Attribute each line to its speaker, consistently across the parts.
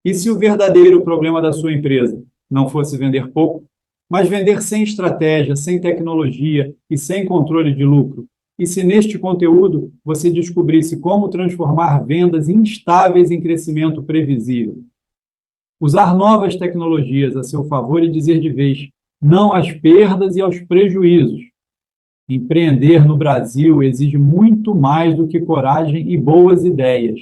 Speaker 1: E se o verdadeiro problema da sua empresa não fosse vender pouco, mas vender sem estratégia, sem tecnologia e sem controle de lucro? E se neste conteúdo você descobrisse como transformar vendas instáveis em crescimento previsível? Usar novas tecnologias a seu favor e dizer de vez não às perdas e aos prejuízos. Empreender no Brasil exige muito mais do que coragem e boas ideias.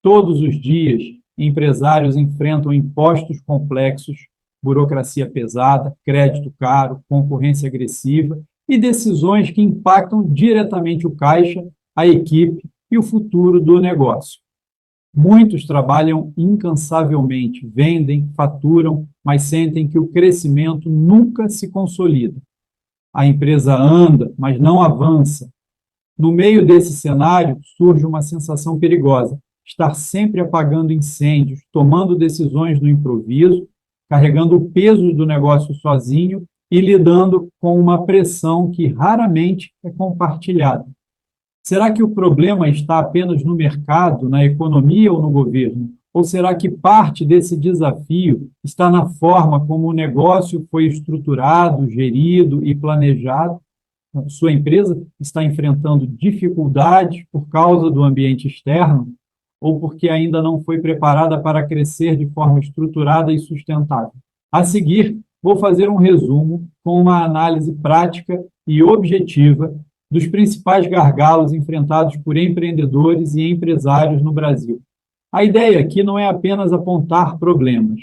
Speaker 1: Todos os dias, empresários enfrentam impostos complexos, burocracia pesada, crédito caro, concorrência agressiva e decisões que impactam diretamente o caixa, a equipe e o futuro do negócio. Muitos trabalham incansavelmente, vendem, faturam, mas sentem que o crescimento nunca se consolida. A empresa anda, mas não avança. No meio desse cenário, surge uma sensação perigosa: estar sempre apagando incêndios, tomando decisões no improviso, carregando o peso do negócio sozinho e lidando com uma pressão que raramente é compartilhada. Será que o problema está apenas no mercado, na economia ou no governo? Ou será que parte desse desafio está na forma como o negócio foi estruturado, gerido e planejado? Sua empresa está enfrentando dificuldades por causa do ambiente externo ou porque ainda não foi preparada para crescer de forma estruturada e sustentável? A seguir, vou fazer um resumo com uma análise prática e objetiva dos principais gargalos enfrentados por empreendedores e empresários no Brasil. A ideia aqui não é apenas apontar problemas,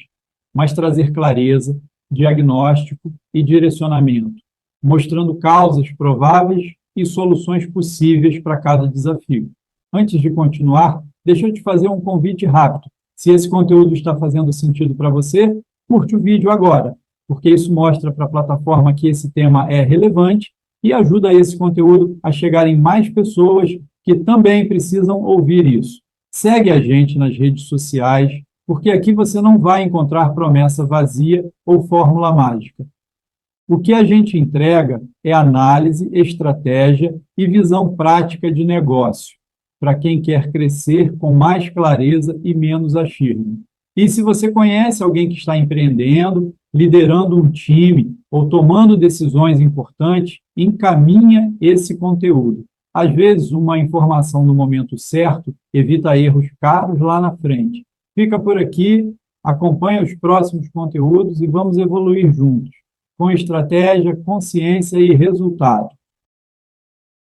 Speaker 1: mas trazer clareza, diagnóstico e direcionamento, mostrando causas prováveis e soluções possíveis para cada desafio. Antes de continuar, deixa eu te fazer um convite rápido. Se esse conteúdo está fazendo sentido para você, curte o vídeo agora, porque isso mostra para a plataforma que esse tema é relevante e ajuda esse conteúdo a chegar em mais pessoas que também precisam ouvir isso. Segue a gente nas redes sociais, porque aqui você não vai encontrar promessa vazia ou fórmula mágica. O que a gente entrega é análise, estratégia e visão prática de negócio, para quem quer crescer com mais clareza e menos achismo. E se você conhece alguém que está empreendendo, liderando um time ou tomando decisões importantes, encaminha esse conteúdo. Às vezes, uma informação no momento certo evita erros caros lá na frente. Fica por aqui, acompanha os próximos conteúdos e vamos evoluir juntos, com estratégia, consciência e resultado.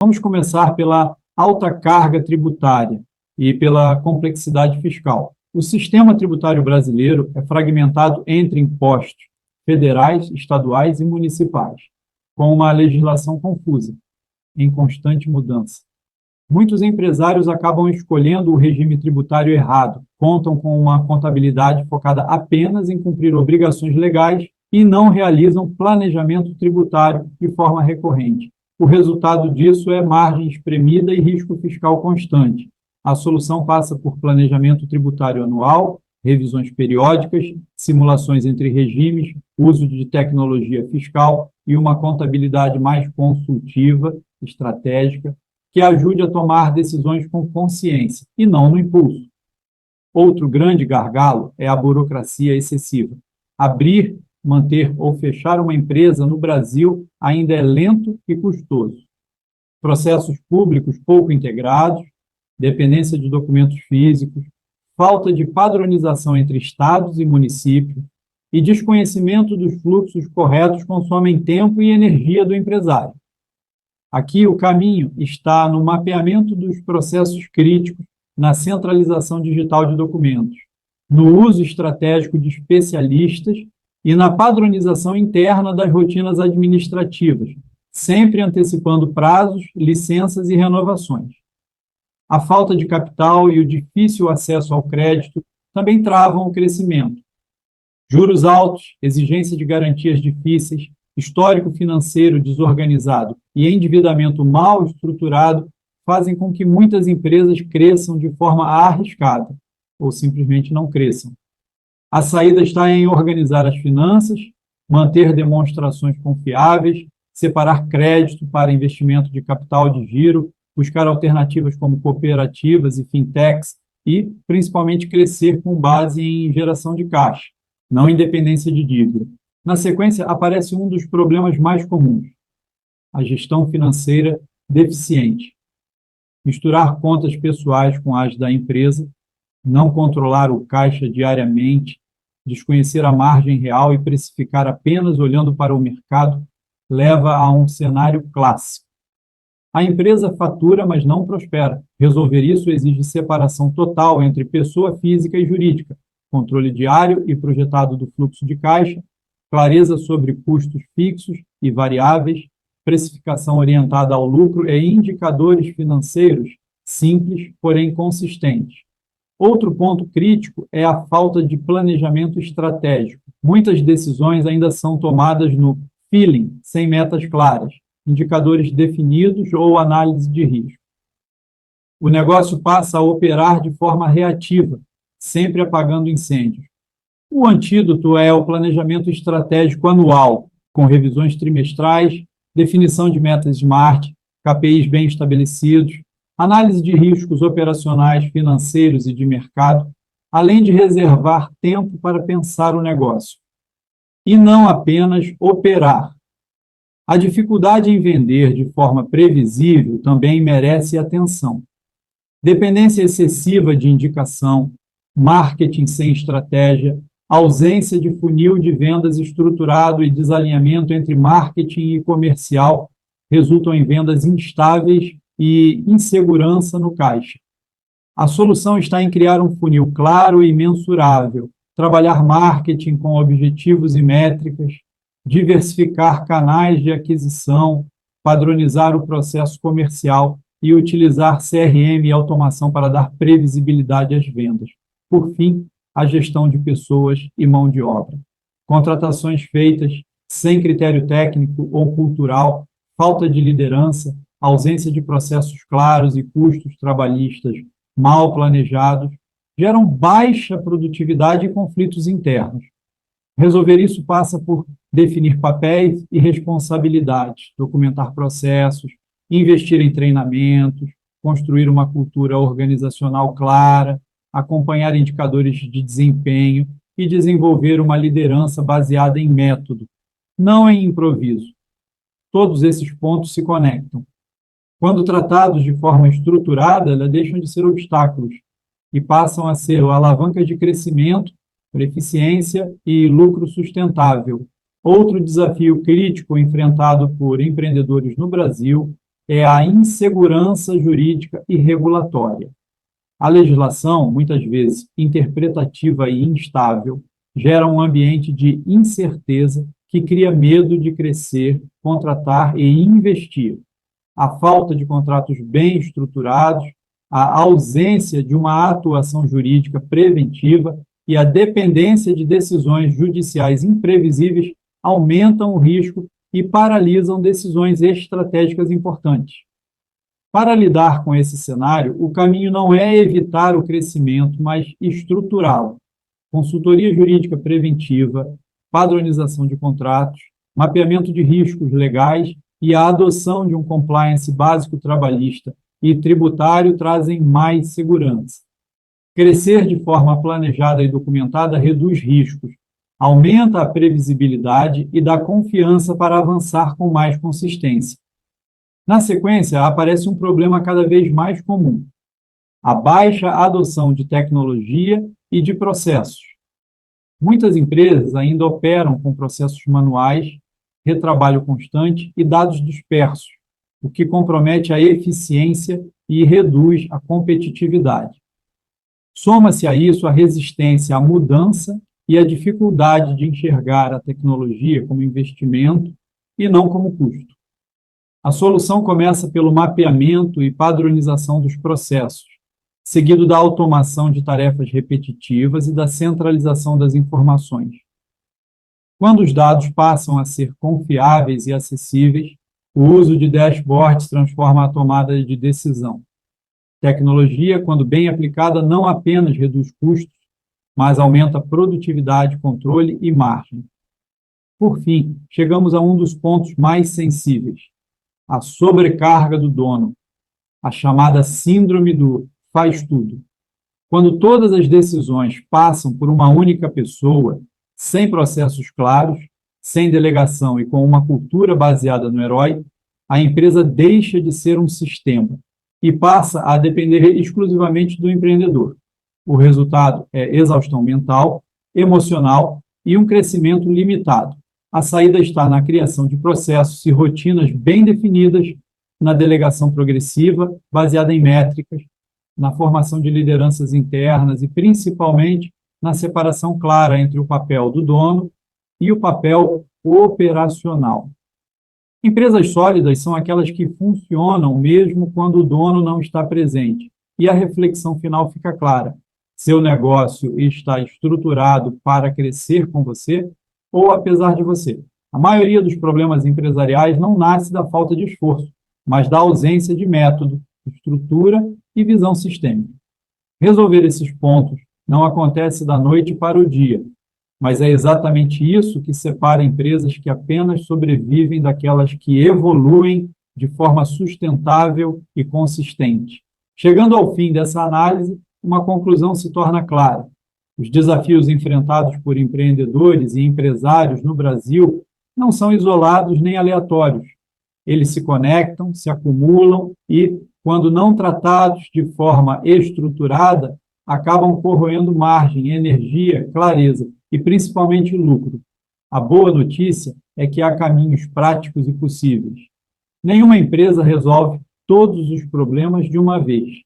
Speaker 1: Vamos começar pela alta carga tributária e pela complexidade fiscal. O sistema tributário brasileiro é fragmentado entre impostos federais, estaduais e municipais, com uma legislação confusa, em constante mudança. Muitos empresários acabam escolhendo o regime tributário errado, contam com uma contabilidade focada apenas em cumprir obrigações legais e não realizam planejamento tributário de forma recorrente. O resultado disso é margem espremida e risco fiscal constante. A solução passa por planejamento tributário anual, revisões periódicas, simulações entre regimes, uso de tecnologia fiscal e uma contabilidade mais consultiva, estratégica, que ajude a tomar decisões com consciência e não no impulso. Outro grande gargalo é a burocracia excessiva. Abrir, manter ou fechar uma empresa no Brasil ainda é lento e custoso. Processos públicos pouco integrados, dependência de documentos físicos, falta de padronização entre estados e municípios e desconhecimento dos fluxos corretos consomem tempo e energia do empresário. Aqui o caminho está no mapeamento dos processos críticos, na centralização digital de documentos, no uso estratégico de especialistas e na padronização interna das rotinas administrativas, sempre antecipando prazos, licenças e renovações. A falta de capital e o difícil acesso ao crédito também travam o crescimento. Juros altos, exigência de garantias difíceis, histórico financeiro desorganizado e endividamento mal estruturado fazem com que muitas empresas cresçam de forma arriscada ou simplesmente não cresçam. A saída está em organizar as finanças, manter demonstrações confiáveis, separar crédito para investimento de capital de giro, buscar alternativas como cooperativas e fintechs e, principalmente, crescer com base em geração de caixa, não em dependência de dívida. Na sequência, aparece um dos problemas mais comuns: a gestão financeira deficiente. Misturar contas pessoais com as da empresa, não controlar o caixa diariamente, desconhecer a margem real e precificar apenas olhando para o mercado, leva a um cenário clássico. A empresa fatura, mas não prospera. Resolver isso exige separação total entre pessoa física e jurídica, controle diário e projetado do fluxo de caixa, clareza sobre custos fixos e variáveis, precificação orientada ao lucro e indicadores financeiros simples, porém consistentes. Outro ponto crítico é a falta de planejamento estratégico. Muitas decisões ainda são tomadas no feeling, sem metas claras, indicadores definidos ou análise de risco. O negócio passa a operar de forma reativa, sempre apagando incêndios. O antídoto é o planejamento estratégico anual, com revisões trimestrais, definição de metas SMART, KPIs bem estabelecidos, análise de riscos operacionais, financeiros e de mercado, além de reservar tempo para pensar o negócio. E não apenas operar. A dificuldade em vender de forma previsível também merece atenção. Dependência excessiva de indicação, marketing sem estratégia, ausência de funil de vendas estruturado e desalinhamento entre marketing e comercial resultam em vendas instáveis e insegurança no caixa. A solução está em criar um funil claro e mensurável, trabalhar marketing com objetivos e métricas, diversificar canais de aquisição, padronizar o processo comercial e utilizar CRM e automação para dar previsibilidade às vendas. Por fim, a gestão de pessoas e mão de obra. Contratações feitas sem critério técnico ou cultural, falta de liderança, ausência de processos claros e custos trabalhistas mal planejados geram baixa produtividade e conflitos internos. Resolver isso passa por definir papéis e responsabilidades, documentar processos, investir em treinamentos, construir uma cultura organizacional clara, acompanhar indicadores de desempenho e desenvolver uma liderança baseada em método, não em improviso. Todos esses pontos se conectam. Quando tratados de forma estruturada, elas deixam de ser obstáculos e passam a ser a alavanca de crescimento, eficiência e lucro sustentável. Outro desafio crítico enfrentado por empreendedores no Brasil é a insegurança jurídica e regulatória. A legislação, muitas vezes interpretativa e instável, gera um ambiente de incerteza que cria medo de crescer, contratar e investir. A falta de contratos bem estruturados, a ausência de uma atuação jurídica preventiva e a dependência de decisões judiciais imprevisíveis aumentam o risco e paralisam decisões estratégicas importantes. Para lidar com esse cenário, o caminho não é evitar o crescimento, mas estruturá-lo. Consultoria jurídica preventiva, padronização de contratos, mapeamento de riscos legais e a adoção de um compliance básico trabalhista e tributário trazem mais segurança. Crescer de forma planejada e documentada reduz riscos, aumenta a previsibilidade e dá confiança para avançar com mais consistência. Na sequência, aparece um problema cada vez mais comum: a baixa adoção de tecnologia e de processos. Muitas empresas ainda operam com processos manuais, retrabalho constante e dados dispersos, o que compromete a eficiência e reduz a competitividade. Soma-se a isso a resistência à mudança e a dificuldade de enxergar a tecnologia como investimento e não como custo. A solução começa pelo mapeamento e padronização dos processos, seguido da automação de tarefas repetitivas e da centralização das informações. Quando os dados passam a ser confiáveis e acessíveis, o uso de dashboards transforma a tomada de decisão. Tecnologia, quando bem aplicada, não apenas reduz custos, mas aumenta produtividade, controle e margem. Por fim, chegamos a um dos pontos mais sensíveis: a sobrecarga do dono, a chamada síndrome do faz tudo. Quando todas as decisões passam por uma única pessoa, sem processos claros, sem delegação e com uma cultura baseada no herói, a empresa deixa de ser um sistema e passa a depender exclusivamente do empreendedor. O resultado é exaustão mental, emocional e um crescimento limitado. A saída está na criação de processos e rotinas bem definidas, na delegação progressiva, baseada em métricas, na formação de lideranças internas e, principalmente, na separação clara entre o papel do dono e o papel operacional. Empresas sólidas são aquelas que funcionam mesmo quando o dono não está presente. E a reflexão final fica clara. Seu negócio está estruturado para crescer com você ou apesar de você? A maioria dos problemas empresariais não nasce da falta de esforço, mas da ausência de método, estrutura e visão sistêmica. Resolver esses pontos não acontece da noite para o dia, mas é exatamente isso que separa empresas que apenas sobrevivem daquelas que evoluem de forma sustentável e consistente. Chegando ao fim dessa análise, uma conclusão se torna clara. Os desafios enfrentados por empreendedores e empresários no Brasil não são isolados nem aleatórios. Eles se conectam, se acumulam e, quando não tratados de forma estruturada, acabam corroendo margem, energia, clareza e, principalmente, lucro. A boa notícia é que há caminhos práticos e possíveis. Nenhuma empresa resolve todos os problemas de uma vez,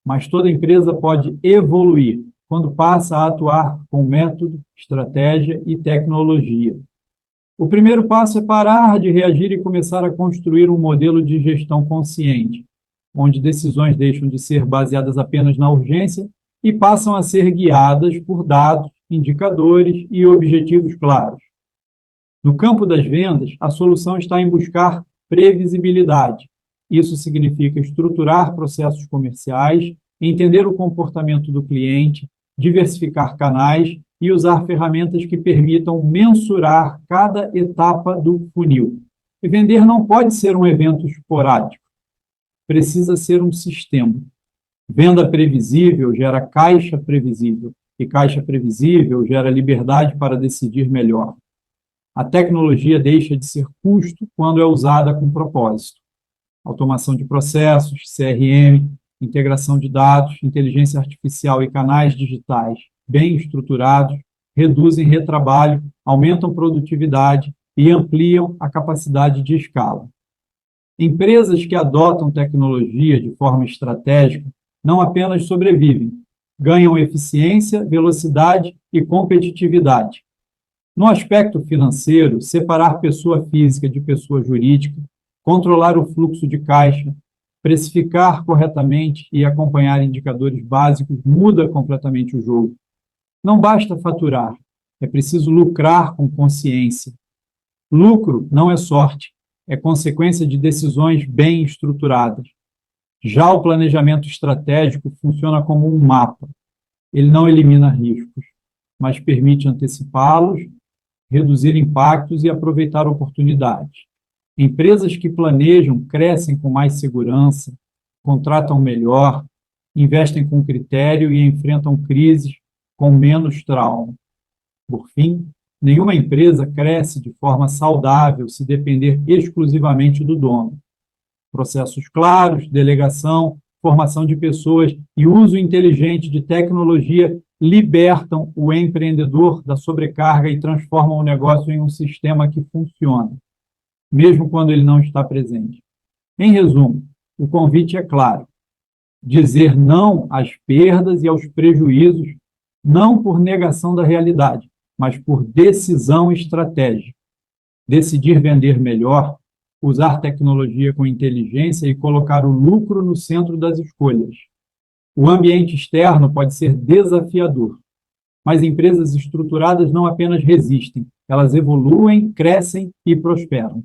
Speaker 1: mas toda empresa pode evoluir quando passa a atuar com método, estratégia e tecnologia. O primeiro passo é parar de reagir e começar a construir um modelo de gestão consciente, onde decisões deixam de ser baseadas apenas na urgência e passam a ser guiadas por dados, indicadores e objetivos claros. No campo das vendas, a solução está em buscar previsibilidade. Isso significa estruturar processos comerciais, entender o comportamento do cliente, diversificar canais e usar ferramentas que permitam mensurar cada etapa do funil. E vender não pode ser um evento esporádico, precisa ser um sistema. Venda previsível gera caixa previsível, e caixa previsível gera liberdade para decidir melhor. A tecnologia deixa de ser custo quando é usada com propósito. Automação de processos, CRM, integração de dados, inteligência artificial e canais digitais bem estruturados reduzem retrabalho, aumentam produtividade e ampliam a capacidade de escala. Empresas que adotam tecnologia de forma estratégica não apenas sobrevivem, ganham eficiência, velocidade e competitividade. No aspecto financeiro, separar pessoa física de pessoa jurídica, controlar o fluxo de caixa, precificar corretamente e acompanhar indicadores básicos muda completamente o jogo. Não basta faturar, é preciso lucrar com consciência. Lucro não é sorte, é consequência de decisões bem estruturadas. Já o planejamento estratégico funciona como um mapa. Ele não elimina riscos, mas permite antecipá-los, reduzir impactos e aproveitar oportunidades. Empresas que planejam crescem com mais segurança, contratam melhor, investem com critério e enfrentam crises com menos trauma. Por fim, nenhuma empresa cresce de forma saudável se depender exclusivamente do dono. Processos claros, delegação, formação de pessoas e uso inteligente de tecnologia libertam o empreendedor da sobrecarga e transformam o negócio em um sistema que funciona, mesmo quando ele não está presente. Em resumo, o convite é claro: dizer não às perdas e aos prejuízos, não por negação da realidade, mas por decisão estratégica. Decidir vender melhor, usar tecnologia com inteligência e colocar o lucro no centro das escolhas. O ambiente externo pode ser desafiador, mas empresas estruturadas não apenas resistem, elas evoluem, crescem e prosperam.